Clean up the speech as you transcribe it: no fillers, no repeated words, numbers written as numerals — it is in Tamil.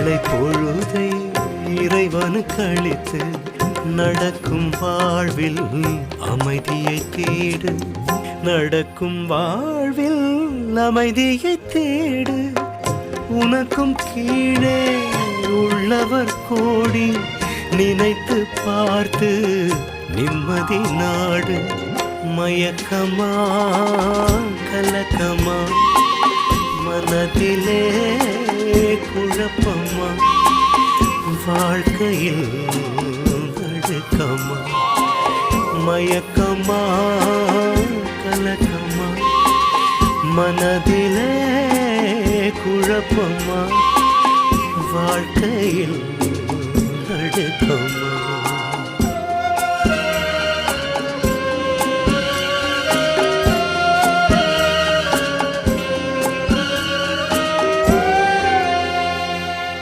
நாளை பொழுதை இறைவனுக்கு அளித்து நடக்கும் வாழ்வில் அமைதியை தேடு. நடக்கும் வாழ்வில் அமைதியை தேடு. உனக்கும் கீழே உள்ளவர் கோடி, நினைத்து பார்த்து நிம்மதி நாடு. மயக்கமா கலக்கமா, மனதிலே குழப்பமா, வாழ்க்கையில் நடுக்கமா. மயக்கமா கலக்கமா, மனதிலே குழப்பமா, வாழ்க்கையில் நடுக்கமா.